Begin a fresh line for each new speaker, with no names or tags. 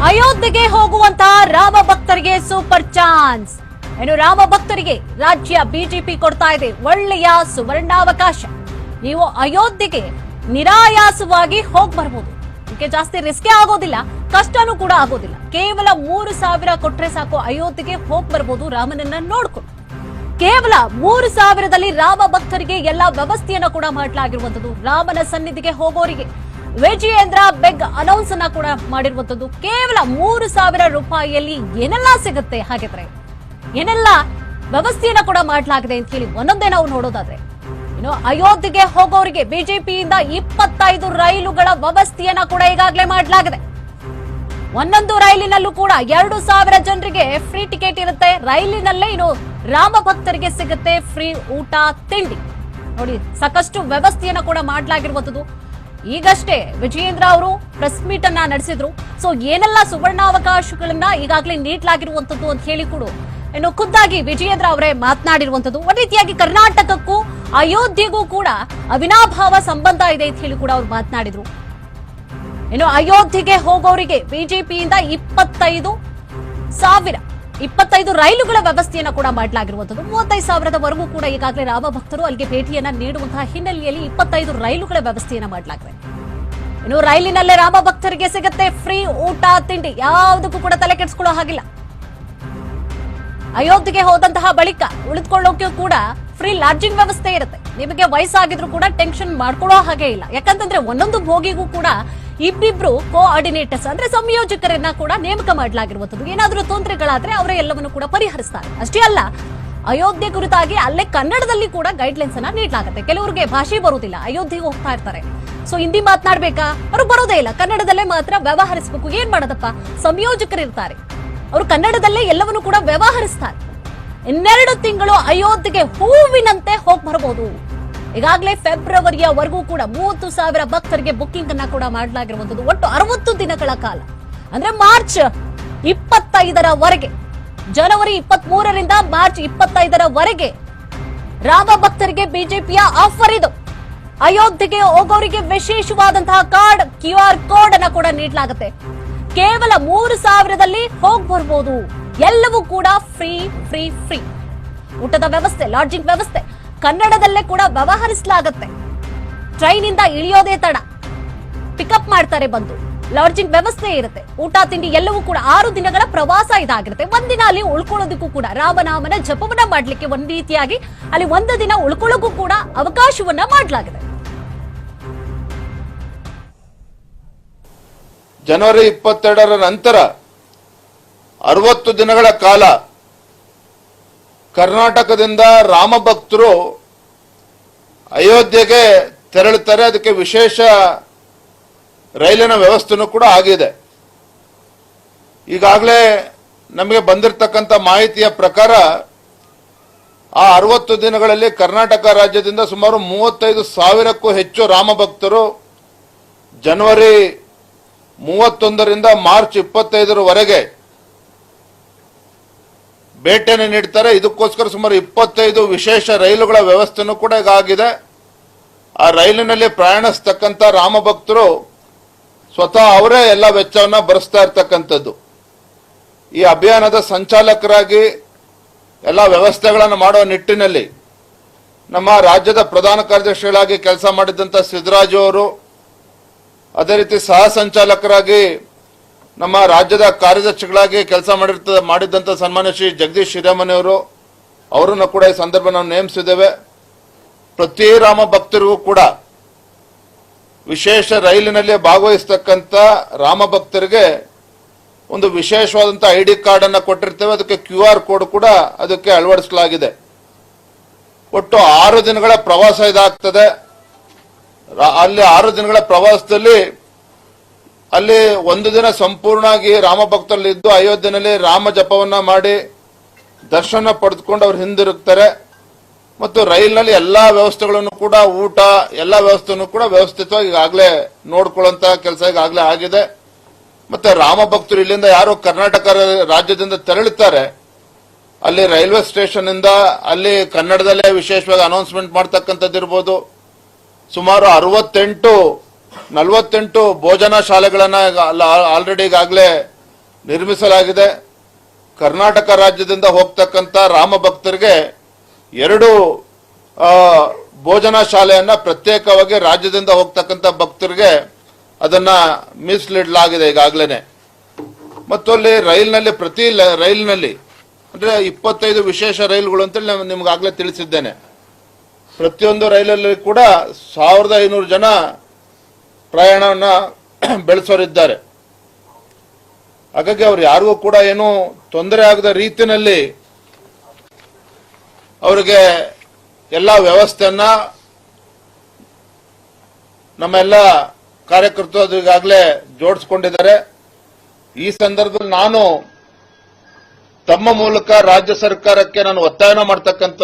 ಅಯೋಧ್ಯೆಗೆ ಹೋಗುವಂತ ರಾಮ ಭಕ್ತರಿಗೆ ಸೂಪರ್ ಚಾನ್ಸ್. ಏನು ರಾಮ ಭಕ್ತರಿಗೆ ರಾಜ್ಯ ಬಿಜೆಪಿ ಕೊಡ್ತಾ ಇದೆ ಒಳ್ಳೆಯ ಸುವರ್ಣಾವಕಾಶ. ನೀವು ಅಯೋಧ್ಯೆಗೆ ನಿರಾಯಾಸವಾಗಿ ಹೋಗಿ ಬರಬಹುದು. ಇದಕ್ಕೆ ಜಾಸ್ತಿ ರಿಸ್ಕ್ ಆಗೋದಿಲ್ಲ, ಕಷ್ಟನೂ ಕೂಡ ಆಗೋದಿಲ್ಲ. ಕೇವಲ 3,000 ಕೊಟ್ರೆ ಸಾಕು, ಅಯೋಧ್ಯೆಗೆ ಹೋಗಿ ಬರಬಹುದು ರಾಮನನ್ನ ನೋಡ್ಕೊಂಡು. ಕೇವಲ 3,000ದಲ್ಲಿ ರಾಮ ಭಕ್ತರಿಗೆ ಎಲ್ಲಾ ವ್ಯವಸ್ಥೆಯನ್ನ ಕೂಡ ಮಾಡಲಾಗಿರುವಂತದ್ದು. ರಾಮನ ಸನ್ನಿಧಿಗೆ ಹೋಗೋರಿಗೆ ವಿಜಯೇಂದ್ರ ಬೆಗ್ ಅನೌನ್ಸ್ ಅನ್ನ ಕೂಡ ಮಾಡಿರುವಂತದ್ದು. ಕೇವಲ 3,000 ರೂಪಾಯಿಯಲ್ಲಿ ಏನೆಲ್ಲ ಸಿಗುತ್ತೆ, ಹಾಗಿದ್ರೆ ಏನೆಲ್ಲ ವ್ಯವಸ್ಥೆಯನ್ನ ಕೂಡ ಮಾಡಲಾಗಿದೆ ಅಂತ ಹೇಳಿ ಒಂದೊಂದೇ ನಾವು ನೋಡೋದಾದ್ರೆ, ಇನ್ನು ಅಯೋಧ್ಯೆಗೆ ಹೋಗೋರಿಗೆ ಬಿಜೆಪಿಯಿಂದ 25 ರೈಲುಗಳ ವ್ಯವಸ್ಥೆಯನ್ನ ಕೂಡ ಈಗಾಗಲೇ ಮಾಡಲಾಗಿದೆ. ಒಂದೊಂದು ರೈಲಿನಲ್ಲೂ ಕೂಡ 2,000 ಜನರಿಗೆ ಫ್ರೀ ಟಿಕೆಟ್ ಇರುತ್ತೆ. ರೈಲಿನಲ್ಲೇ ಇನ್ನು ರಾಮ ಭಕ್ತರಿಗೆ ಸಿಗುತ್ತೆ ಫ್ರೀ ಊಟ ತಿಂಡಿ. ನೋಡಿ, ಸಾಕಷ್ಟು ವ್ಯವಸ್ಥೆಯನ್ನ ಕೂಡ ಮಾಡಲಾಗಿರುವಂತದ್ದು. ಈಗಷ್ಟೇ ವಿಜಯೇಂದ್ರ ಅವರು ಪ್ರೆಸ್ ಮೀಟ್ ಅನ್ನ ನಡೆಸಿದ್ರು. ಸೊ ಏನೆಲ್ಲ ಸುವರ್ಣಾವಕಾಶಗಳನ್ನ ಈಗಾಗಲೇ ನೀಡಲಾಗಿರುವಂತದ್ದು ಅಂತ ಹೇಳಿ ಕೂಡ ಇನ್ನು ಖುದ್ದಾಗಿ ವಿಜಯೇಂದ್ರ ಅವರೇ ಮಾತನಾಡಿರುವಂತದ್ದು. ಒಂದ್ ರೀತಿಯಾಗಿ ಕರ್ನಾಟಕಕ್ಕೂ ಅಯೋಧ್ಯೆಗೂ ಕೂಡ ಅವಿನಾಭಾವ ಸಂಬಂಧ ಇದೆ ಅಂತ ಹೇಳಿ ಕೂಡ ಅವರು ಮಾತನಾಡಿದ್ರು. ಇನ್ನು ಅಯೋಧ್ಯೆಗೆ ಹೋಗೋರಿಗೆ ಬಿಜೆಪಿಯಿಂದ 25 ರೈಲುಗಳ ವ್ಯವಸ್ಥೆಯನ್ನ ಕೂಡ ಮಾಡಲಾಗಿರುವಂತದ್ದು. 35,000ದವರೆಗೂ ಕೂಡ ಈಗಾಗಲೇ ರಾಮ ಭಕ್ತರು ಅಲ್ಲಿಗೆ ಭೇಟಿಯನ್ನ ನೀಡುವಂತಹ ಹಿನ್ನೆಲೆಯಲ್ಲಿ 25 ರೈಲುಗಳ ವ್ಯವಸ್ಥೆಯನ್ನ ಮಾಡಲಾಗಿದೆ. ಇನ್ನು ರೈಲಿನಲ್ಲೇ ರಾಮ ಭಕ್ತರಿಗೆ ಸಿಗುತ್ತೆ ಫ್ರೀ ಊಟ ತಿಂಡಿ. ಯಾವುದಕ್ಕೂ ಕೂಡ ತಲೆ ಕೆಡಿಸ್ಕೊಳ್ಳೋ ಹಾಗಿಲ್ಲ. ಅಯೋಧ್ಯೆಗೆ ಹೋದಂತಹ ಬಳಿಕ ಉಳಿದುಕೊಳ್ಳೋಕೆ ಕೂಡ ಫ್ರೀ ಲಾಡ್ಜಿಂಗ್ ವ್ಯವಸ್ಥೆ ಇರುತ್ತೆ. ನಿಮಗೆ ವಯಸ್ಸಾಗಿದ್ರು ಕೂಡ ಟೆನ್ಷನ್ ಮಾಡ್ಕೊಳ್ಳೋ ಹಾಗೆ ಇಲ್ಲ. ಯಾಕಂತಂದ್ರೆ ಒಂದೊಂದು ಭೋಗಿಗೂ ಕೂಡ ಇಬ್ಬಿಬ್ರು ಕೋಆರ್ಡಿನೇಟರ್ಸ್ ಅಂದ್ರೆ ಸಂಯೋಜಕರನ್ನ ಕೂಡ ನೇಮಕ ಮಾಡಲಾಗಿರುವಂತದ್ದು. ಏನಾದ್ರೂ ತೊಂದರೆಗಳಾದ್ರೆ ಅವರೇ ಎಲ್ಲವನ್ನು ಕೂಡ ಪರಿಹರಿಸ್ತಾರೆ. ಅಷ್ಟೇ ಅಲ್ಲ, ಅಯೋಧ್ಯೆ ಕುರಿತಾಗಿ ಅಲ್ಲೇ ಕನ್ನಡದಲ್ಲಿ ಕೂಡ ಗೈಡ್ಲೈನ್ಸ್ ಅನ್ನ ನೀಡಲಾಗುತ್ತೆ. ಕೆಲವರಿಗೆ ಭಾಷೆ ಬರುವುದಿಲ್ಲ, ಅಯೋಧ್ಯೆಗೆ ಹೋಗ್ತಾ ಇರ್ತಾರೆ. ಸೊ ಹಿಂದಿ ಮಾತನಾಡ್ಬೇಕಾ, ಅವರು ಬರೋದೇ ಇಲ್ಲ, ಕನ್ನಡದಲ್ಲೇ ಮಾತ್ರ ವ್ಯವಹರಿಸಬೇಕು. ಏನ್ ಮಾಡೋದಪ್ಪ, ಸಂಯೋಜಕರಿರ್ತಾರೆ, ಅವರು ಕನ್ನಡದಲ್ಲೇ ಎಲ್ಲವನ್ನು ಕೂಡ ವ್ಯವಹರಿಸ್ತಾರೆ. 2 ತಿಂಗಳು ಅಯೋಧ್ಯೆಗೆ ಹೂವಿನಂತೆ ಹೋಗಿ ಬರಬಹುದು. ಈಗಾಗಲೇ ಫೆಬ್ರವರಿಯವರೆಗೂ ಕೂಡ 30,000 ಭಕ್ತರಿಗೆ ಬುಕ್ಕಿಂಗ್ ಅನ್ನ ಕೂಡ ಮಾಡಲಾಗಿರುವಂತದ್ದು. ಒಟ್ಟು 60 ದಿನಗಳ ಕಾಲ, ಅಂದ್ರೆ ಮಾರ್ಚ್ 25ರವರೆಗೆ, ಜನವರಿ 23ರಿಂದ ಮಾರ್ಚ್ 25ರವರೆಗೆ ರಾಮ ಭಕ್ತರಿಗೆ ಬಿಜೆಪಿಯ ಆಫರ್ ಇದು. ಅಯೋಧ್ಯೆಗೆ ಹೋಗೋರಿಗೆ ವಿಶೇಷವಾದಂತಹ ಕಾರ್ಡ್, QR ಕೋಡ್ ಅನ್ನ ಕೂಡ ನೀಡಲಾಗುತ್ತೆ. ಕೇವಲ 3,000ದಲ್ಲಿ ಹೋಗಿ ಬರ್ಬೋದು. ಎಲ್ಲವೂ ಕೂಡ ಫ್ರೀ ಫ್ರೀ ಫ್ರೀ. ಊಟದ ವ್ಯವಸ್ಥೆ, ಲಾಡ್ಜಿಂಗ್ ವ್ಯವಸ್ಥೆ ಕನ್ನಡದಲ್ಲೇ ಕೂಡ ವ್ಯವಹರಿಸಲಾಗುತ್ತೆ. ಟ್ರೈನ್ ಇಂದ ಇಳಿಯೋದೇ ತಡ, ಪಿಕಪ್ ಮಾಡ್ತಾರೆ ಬಂದು. ಲಾಡ್ಜಿಂಗ್ ವ್ಯವಸ್ಥೆ ಇರುತ್ತೆ, ಊಟ ತಿಂಡಿ ಎಲ್ಲವೂ ಕೂಡ. 6 ದಿನಗಳ ಪ್ರವಾಸ ಇದಾಗಿರುತ್ತೆ. ಒಂದಿನ ಅಲ್ಲಿ ಉಳ್ಕೊಳ್ಳೋದಕ್ಕೂ ಕೂಡ, ರಾಮನಾಮನ ಜಪವನ್ನ ಮಾಡ್ಲಿಕ್ಕೆ ಒಂದ್ ರೀತಿಯಾಗಿ ಅಲ್ಲಿ 1 ದಿನ ಉಳ್ಕೊಳ್ಳೋಕ್ಕೂ ಕೂಡ ಅವಕಾಶವನ್ನ ಮಾಡಲಾಗಿದೆ.
ಜನವರಿ 22ರ ನಂತರ 60 ದಿನಗಳ ಕಾಲ ಕರ್ನಾಟಕದಿಂದ ರಾಮ ಭಕ್ತರು ಅಯೋಧ್ಯೆಗೆ ತೆರಳುತ್ತಾರೆ. ಅದಕ್ಕೆ ವಿಶೇಷ ರೈಲಿನ ವ್ಯವಸ್ಥೆನೂ ಕೂಡ ಆಗಿದೆ. ಈಗಾಗಲೇ ನಮಗೆ ಬಂದಿರತಕ್ಕಂಥ ಮಾಹಿತಿಯ ಪ್ರಕಾರ ಆ 60 ದಿನಗಳಲ್ಲಿ ಕರ್ನಾಟಕ ರಾಜ್ಯದಿಂದ ಸುಮಾರು 35,000ಕ್ಕೂ ಹೆಚ್ಚು ರಾಮ ಭಕ್ತರು ಜನವರಿ 31ರಿಂದ ಮಾರ್ಚ್ 25ರವರೆಗೆ ಭೇಟಿಯನ್ನು ನೀಡ್ತಾರೆ. ಇದಕ್ಕೋಸ್ಕರ ಸುಮಾರು 25 ವಿಶೇಷ ರೈಲುಗಳ ವ್ಯವಸ್ಥೆನೂ ಕೂಡ ಈಗ ಆಗಿದೆ. ಆ ರೈಲಿನಲ್ಲಿ ಪ್ರಯಾಣಿಸ್ತಕ್ಕಂಥ ರಾಮ ಭಕ್ತರು ಸ್ವತಃ ಅವರೇ ಎಲ್ಲ ವೆಚ್ಚವನ್ನ ಭರಿಸ್ತಾ ಇರ್ತಕ್ಕಂಥದ್ದು. ಈ ಅಭಿಯಾನದ ಸಂಚಾಲಕರಾಗಿ ಎಲ್ಲ ವ್ಯವಸ್ಥೆಗಳನ್ನು ಮಾಡುವ ನಿಟ್ಟಿನಲ್ಲಿ ನಮ್ಮ ರಾಜ್ಯದ ಪ್ರಧಾನ ಕಾರ್ಯದರ್ಶಿಗಳಾಗಿ ಕೆಲಸ ಮಾಡಿದಂಥ ಸಿದ್ದರಾಜು ಅವರು, ಅದೇ ರೀತಿ ಸಹ ಸಂಚಾಲಕರಾಗಿ ನಮ್ಮ ರಾಜ್ಯದ ಕಾರ್ಯದರ್ಶಿಗಳಾಗಿ ಕೆಲಸ ಮಾಡಿದ್ದಂಥ ಸನ್ಮಾನ್ಯ ಶ್ರೀ ಜಗದೀಶ್ ಹಿರೇಮನಿ ಅವರು, ಅವರನ್ನು ಕೂಡ ಈ ಸಂದರ್ಭ ನಾವು ನೇಮಿಸಿದ್ದೇವೆ. ಪ್ರತಿ ರಾಮ ಭಕ್ತರಿಗೂ ಕೂಡ ವಿಶೇಷ ರೈಲಿನಲ್ಲಿ ಭಾಗವಹಿಸತಕ್ಕಂಥ ರಾಮ ಭಕ್ತರಿಗೆ ಒಂದು ವಿಶೇಷವಾದಂಥ ID ಕಾರ್ಡ್ ಅನ್ನು ಕೊಟ್ಟಿರ್ತೇವೆ. ಅದಕ್ಕೆ QR ಕೋಡ್ ಕೂಡ ಅದಕ್ಕೆ ಅಳವಡಿಸಲಾಗಿದೆ. ಒಟ್ಟು 6 ದಿನಗಳ ಪ್ರವಾಸ ಇದಾಗ್ತದೆ. ಅಲ್ಲಿ 6 ದಿನಗಳ ಪ್ರವಾಸದಲ್ಲಿ ಅಲ್ಲಿ 1 ದಿನ ಸಂಪೂರ್ಣವಾಗಿ ರಾಮ ಭಕ್ತರಲ್ಲಿದ್ದು ಅಯೋಧ್ಯೆಯಲ್ಲಿ ರಾಮ ಜಪವನ್ನ ಮಾಡಿ ದರ್ಶನ ಪಡೆದುಕೊಂಡು ಅವ್ರು ಹಿಂದಿರುಗ್ತಾರೆ. ಮತ್ತು ರೈಲಿನಲ್ಲಿ ಎಲ್ಲಾ ವ್ಯವಸ್ಥೆಗಳನ್ನು ಕೂಡ, ಊಟ ಎಲ್ಲ ವ್ಯವಸ್ಥೆಯನ್ನು ಕೂಡ ವ್ಯವಸ್ಥಿತವಾಗಿ ಈಗಾಗಲೇ ನೋಡ್ಕೊಳ್ಳುವಂತ ಕೆಲಸ ಈಗಾಗಲೇ ಆಗಿದೆ. ಮತ್ತೆ ರಾಮ ಭಕ್ತರು ಇಲ್ಲಿಂದ ಯಾರು ಕರ್ನಾಟಕ ರಾಜ್ಯದಿಂದ ತೆರಳುತ್ತಾರೆ, ಅಲ್ಲಿ ರೈಲ್ವೆ ಸ್ಟೇಷನ್ ಇಂದ ಅಲ್ಲಿ ಕನ್ನಡದಲ್ಲೇ ವಿಶೇಷವಾಗಿ ಅನೌನ್ಸ್ಮೆಂಟ್ ಮಾಡ್ತಕ್ಕಂಥದ್ದಿರ್ಬೋದು. ಸುಮಾರು 48 ಭೋಜನ ಶಾಲೆಗಳನ್ನ ಆಲ್ರೆಡಿ ಈಗಾಗಲೇ ನಿರ್ಮಿಸಲಾಗಿದೆ. ಕರ್ನಾಟಕ ರಾಜ್ಯದಿಂದ ಹೋಗ್ತಕ್ಕಂಥ ರಾಮ ಭಕ್ತರಿಗೆ 2 ಭೋಜನ ಶಾಲೆಯನ್ನ ಪ್ರತ್ಯೇಕವಾಗಿ ರಾಜ್ಯದಿಂದ ಹೋಗ್ತಕ್ಕಂಥ ಭಕ್ತರಿಗೆ ಅದನ್ನ ಮೀಸಲಿಡಲಾಗಿದೆ ಈಗಾಗಲೇ. ಮತ್ತು ಅಲ್ಲಿ ರೈಲಿನಲ್ಲಿ ಪ್ರತಿ ರೈಲಿನಲ್ಲಿ ಅಂದ್ರೆ 25 ವಿಶೇಷ ರೈಲುಗಳು ಅಂತೇಳಿ ನಾನು ನಿಮ್ಗಾಗಲೇ ತಿಳಿಸಿದ್ದೇನೆ. ಪ್ರತಿಯೊಂದು ರೈಲಲ್ಲಿ ಕೂಡ 1500 ಜನ ಪ್ರಯಾಣವನ್ನ ಬೆಳೆಸೋರಿದ್ದಾರೆ. ಹಾಗಾಗಿ ಅವ್ರು ಯಾರಿಗೂ ಕೂಡ ಏನು ತೊಂದರೆ ಆಗದ ರೀತಿಯಲ್ಲಿ ಅವರಿಗೆ ಎಲ್ಲ ವ್ಯವಸ್ಥೆಯನ್ನ ನಮ್ಮೆಲ್ಲ ಕಾರ್ಯಕರ್ತರು ಅದು ಈಗಾಗಲೇ ಜೋಡಿಸ್ಕೊಂಡಿದ್ದಾರೆ. ಈ ಸಂದರ್ಭದಲ್ಲಿ ನಾನು ತಮ್ಮ ಮೂಲಕ ರಾಜ್ಯ ಸರ್ಕಾರಕ್ಕೆ ನಾನು ಒತ್ತಾಯನ ಮಾಡ್ತಕ್ಕಂಥ